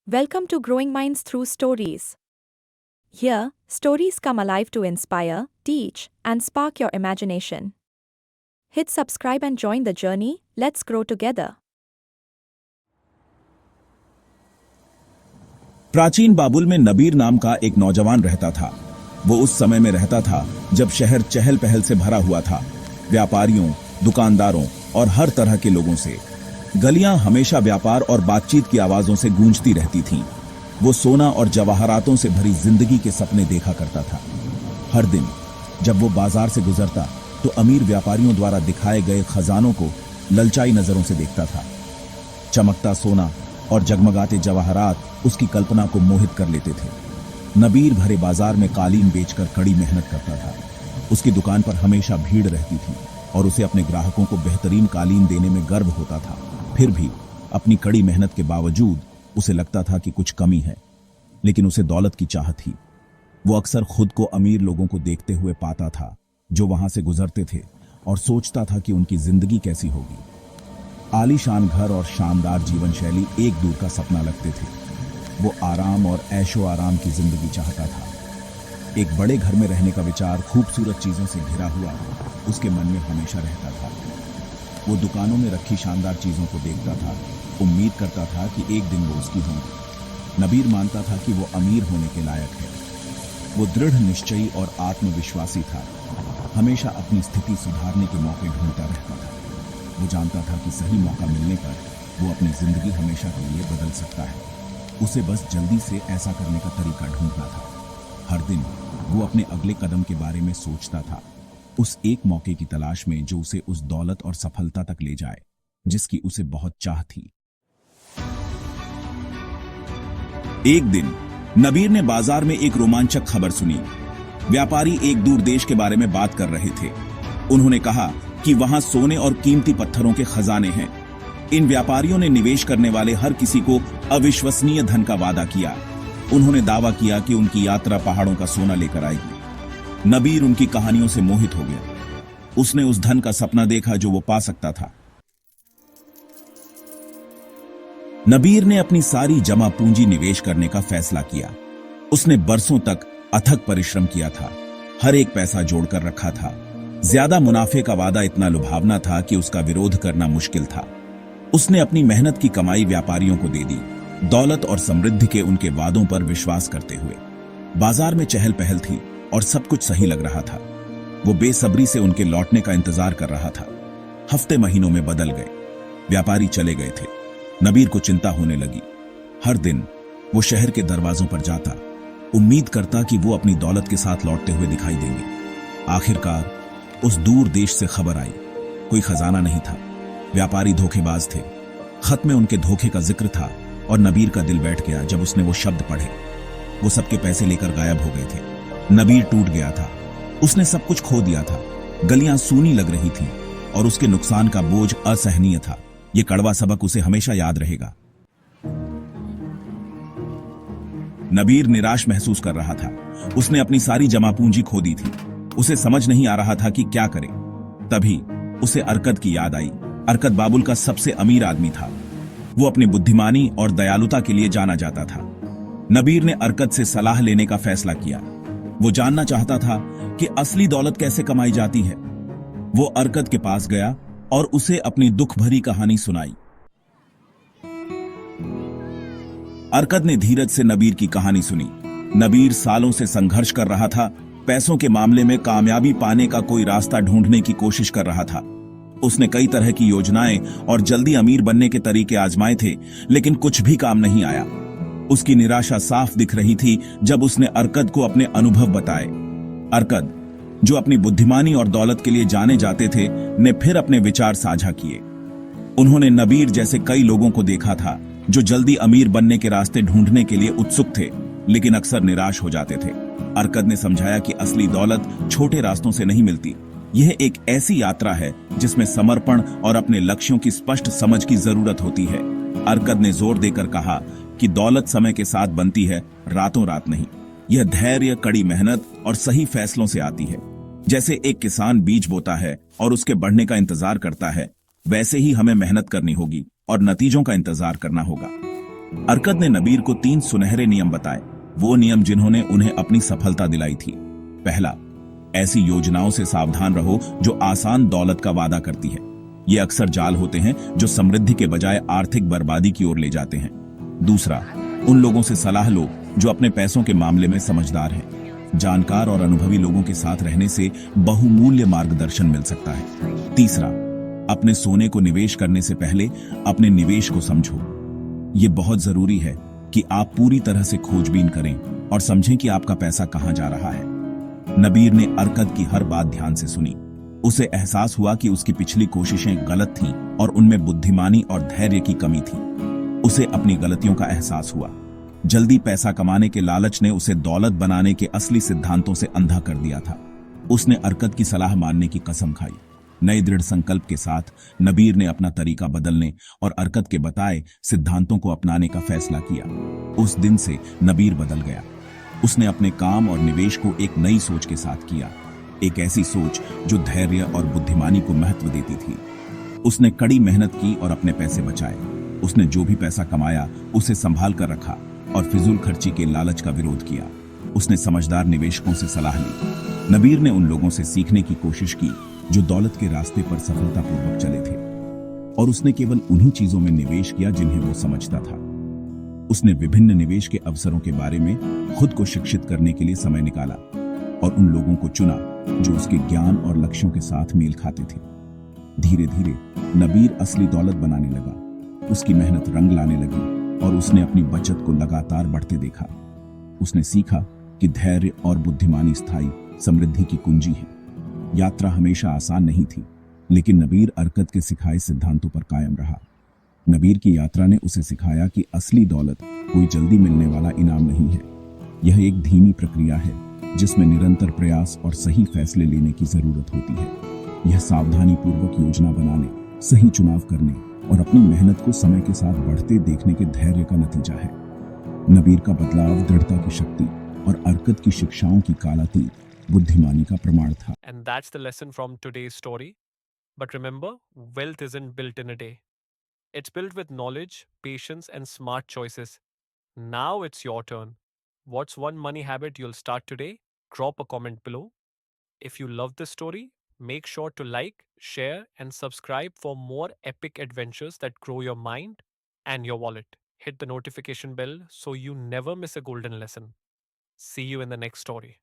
Welcome to Growing Minds Through Stories. Here, stories come alive to inspire, teach, and spark your imagination. Hit subscribe and join the journey. Let's grow together. प्राचीन बाबुल में नबीर नाम का एक नौजवान रहता था। वो उस समय में रहता था जब शहर चहल पहल से भरा हुआ था, व्यापारियों, दुकानदारों और हर तरह के लोगों से। गलियां हमेशा व्यापार और बातचीत की आवाजों से गूंजती रहती थीं। वो सोना और जवाहरातों से भरी जिंदगी के सपने देखा करता था। हर दिन जब वो बाजार से गुजरता तो अमीर व्यापारियों द्वारा दिखाए गए खजानों को ललचाई नजरों से देखता था। चमकता सोना और जगमगाते जवाहरात उसकी कल्पना को मोहित कर लेते थे। नबीर भरे बाजार में कालीन बेचकर कड़ी मेहनत करता था। उसकी दुकान पर हमेशा भीड़ रहती थी और उसे अपने ग्राहकों को बेहतरीन कालीन देने में गर्व होता था। फिर भी अपनी कड़ी मेहनत के बावजूद उसे लगता था कि कुछ कमी है, लेकिन उसे दौलत की चाहत थी। वो अक्सर खुद को अमीर लोगों को देखते हुए पाता था जो वहां से गुजरते थे और सोचता था कि उनकी जिंदगी कैसी होगी। आलीशान घर और शानदार जीवन शैली एक दूर का सपना लगते थे। वो आराम और ऐशो आराम की जिंदगी चाहता था। एक बड़े घर में रहने का विचार खूबसूरत चीजों से घिरा हुआ उसके मन में हमेशा रहता था। वो दुकानों में रखी शानदार चीजों को देखता था, उम्मीद करता था कि एक दिन वो उसकी होंगी। नबीर मानता था कि वो अमीर होने के लायक है। वो दृढ़ निश्चयी और आत्मविश्वासी था, हमेशा अपनी स्थिति सुधारने के मौके ढूंढता रहता था। वो जानता था कि सही मौका मिलने पर वो अपनी जिंदगी हमेशा के लिए बदल सकता है। उसे बस जल्दी से ऐसा करने का तरीका ढूंढना था। हर दिन वो अपने अगले कदम के बारे में सोचता था, उस एक मौके की तलाश में जो उसे उस दौलत और सफलता तक ले जाए जिसकी उसे बहुत चाह थी। एक दिन नबीर ने बाजार में एक रोमांचक खबर सुनी। व्यापारी एक दूर देश के बारे में बात कर रहे थे। उन्होंने कहा कि वहां सोने और कीमती पत्थरों के खजाने हैं। इन व्यापारियों ने निवेश करने वाले हर किसी को अविश्वसनीय धन का वादा किया। उन्होंने दावा किया कि उनकी यात्रा पहाड़ों का सोना लेकर आएगी। नबीर उनकी कहानियों से मोहित हो गया। उसने उस धन का सपना देखा जो वो पा सकता था। नबीर ने अपनी सारी जमा पूंजी निवेश करने का फैसला किया। उसने बरसों तक अथक परिश्रम किया था, हर एक पैसा जोड़कर रखा था। ज्यादा मुनाफे का वादा इतना लुभावना था कि उसका विरोध करना मुश्किल था। उसने अपनी मेहनत की कमाई व्यापारियों को दे दी, दौलत और समृद्धि के उनके वादों पर विश्वास करते हुए। बाजार में चहल पहल थी और सब कुछ सही लग रहा था। वो बेसब्री से उनके लौटने का इंतजार कर रहा था। हफ्ते महीनों में बदल गए। व्यापारी चले गए थे। नबीर को चिंता होने लगी। हर दिन वो शहर के दरवाजों पर जाता, उम्मीद करता कि वो अपनी दौलत के साथ लौटते हुए दिखाई देंगे। आखिरकार उस दूर देश से खबर आई। कोई खजाना नहीं था। व्यापारी धोखेबाज थे। खत में उनके धोखे का जिक्र था और नबीर का दिल बैठ गया जब उसने वो शब्द पढ़े। वो सबके पैसे लेकर गायब हो गए थे। नबीर टूट गया था। उसने सब कुछ खो दिया था। गलियां सूनी लग रही थीं और उसके नुकसान का बोझ असहनीय था। ये कड़वा सबक उसे हमेशा याद रहेगा। नबीर निराश महसूस कर रहा था। उसने अपनी सारी जमा पूंजी खो दी थी। उसे समझ नहीं आ रहा था कि क्या करे। तभी उसे अरकद की याद आई। अरकद बाबुल का सबसे अमीर आदमी था। वो अपनी बुद्धिमानी और दयालुता के लिए जाना जाता था। नबीर ने अरकद से सलाह लेने का फैसला किया। वो जानना चाहता था कि असली दौलत कैसे कमाई जाती है। वो अरकद के पास गया और उसे अपनी दुख भरी कहानी सुनाई। अरकद ने धीरज से नबीर की कहानी सुनी। नबीर सालों से संघर्ष कर रहा था। पैसों के मामले में कामयाबी पाने का कोई रास्ता ढूंढने की कोशिश कर रहा था। उसने कई तरह की योजनाएं और जल्दी अमीर बनने के तरीके आजमाए थे, लेकिन कुछ भी काम नहीं आया। उसकी निराशा साफ दिख रही थी जब उसने अरकद को अपने अनुभव बताए। अरकद, जो अपनी बुद्धिमानी और दौलत के लिए जाने जाते थे, ने फिर अपने विचार साझा किए। उन्होंने नबीर जैसे कई लोगों को देखा था जो जल्दी अमीर बनने के रास्ते ढूंढने के लिए उत्सुक थे, लेकिन अक्सर निराश हो जाते थे। अरकद ने समझाया कि असली दौलत छोटे रास्तों से नहीं मिलती। यह एक ऐसी यात्रा है जिसमें समर्पण और अपने लक्ष्यों की स्पष्ट समझ की जरूरत होती है। अरकद ने जोर देकर कहा कि दौलत समय के साथ बनती है, रातों रात नहीं। यह धैर्य, कड़ी मेहनत और सही फैसलों से आती है। जैसे एक किसान बीज बोता है और उसके बढ़ने का इंतजार करता है, वैसे ही हमें मेहनत करनी होगी और नतीजों का इंतजार करना होगा। अरकद ने नबीर को 3 सुनहरे नियम बताए, वो नियम जिन्होंने उन्हें अपनी सफलता दिलाई थी। पहला, ऐसी योजनाओं से सावधान रहो जो आसान दौलत का वादा करती है। ये अक्सर जाल होते हैं जो समृद्धि के बजाय आर्थिक बर्बादी की ओर ले जाते हैं। दूसरा, उन लोगों से सलाह लो जो अपने पैसों के मामले में समझदार हैं। जानकार और अनुभवी लोगों के साथ रहने से बहुमूल्य मार्गदर्शन मिल सकता है। तीसरा, अपने सोने को निवेश करने से पहले अपने निवेश को समझो। ये बहुत जरूरी है कि आप पूरी तरह से खोजबीन करें और समझें कि आपका पैसा कहां जा रहा है। नबीर ने अरकद की हर बात ध्यान से सुनी। उसे एहसास हुआ कि उसकी पिछली कोशिशें गलत थीं और उनमें बुद्धिमानी और धैर्य की कमी थी। उसे अपनी गलतियों का एहसास हुआ। जल्दी पैसा कमाने के लालच ने उसे दौलत बनाने के असली सिद्धांतों से अंधा कर दिया था। उसने अरकद की सलाह मानने की कसम खाई। नए दृढ़ संकल्प के साथ नबीर ने अपना तरीका बदलने और अरकद के बताए सिद्धांतों को अपनाने का फैसला किया। उस दिन से नबीर बदल गया। उसने अपने काम और निवेश को एक नई सोच के साथ किया, एक ऐसी सोच जो धैर्य और बुद्धिमानी को महत्व देती थी। उसने कड़ी मेहनत की और अपने पैसे बचाए। उसने जो भी पैसा कमाया उसे संभाल कर रखा और फिजूल खर्ची के लालच का विरोध किया। उसने समझदार निवेशकों से सलाह ली। नबीर ने उन लोगों से सीखने की कोशिश की जो दौलत के रास्ते पर सफलतापूर्वक चले थे, और उसने केवल उन्हीं चीजों में निवेश किया जिन्हें वो समझता था। उसने विभिन्न निवेश के अवसरों के बारे में खुद को शिक्षित करने के लिए समय निकाला और उन लोगों को चुना जो उसके ज्ञान और लक्ष्यों के साथ मेल खाते थे। धीरे धीरे नबीर असली दौलत बनाने लगा। उसकी मेहनत रंग लाने लगी और उसने अपनी बचत को लगातार बढ़ते देखा। उसने सीखा कि धैर्य और बुद्धिमानी स्थायी समृद्धि की कुंजी है। यात्रा हमेशा आसान नहीं थी, लेकिन नबीर अरकद के सिखाए सिद्धांतों पर कायम रहा। नबीर की यात्रा ने उसे सिखाया कि असली दौलत कोई जल्दी मिलने वाला इनाम नहीं है। यह एक धीमी प्रक्रिया है जिसमें निरंतर प्रयास और सही फैसले लेने की जरूरत होती है। यह सावधानी पूर्वक योजना बनाने, सही चुनाव करने और अपनी मेहनत को समय के साथ बढ़ते देखने के धैर्य का नतीजा है। नबीर का बदलाव दृढ़ता की शक्ति और अरकद की शिक्षाओं की कालातीत बुद्धिमानी का प्रमाण था। And that's the lesson from today's story. But remember, wealth isn't built in a day. It's built with knowledge, patience, and smart choices. Now it's your turn. What's one money habit you'll start today? Drop a comment below. If you love this story, make sure to like, share, and subscribe for more epic adventures that grow your mind and your wallet. Hit the notification bell so you never miss a golden lesson. See you in the next story.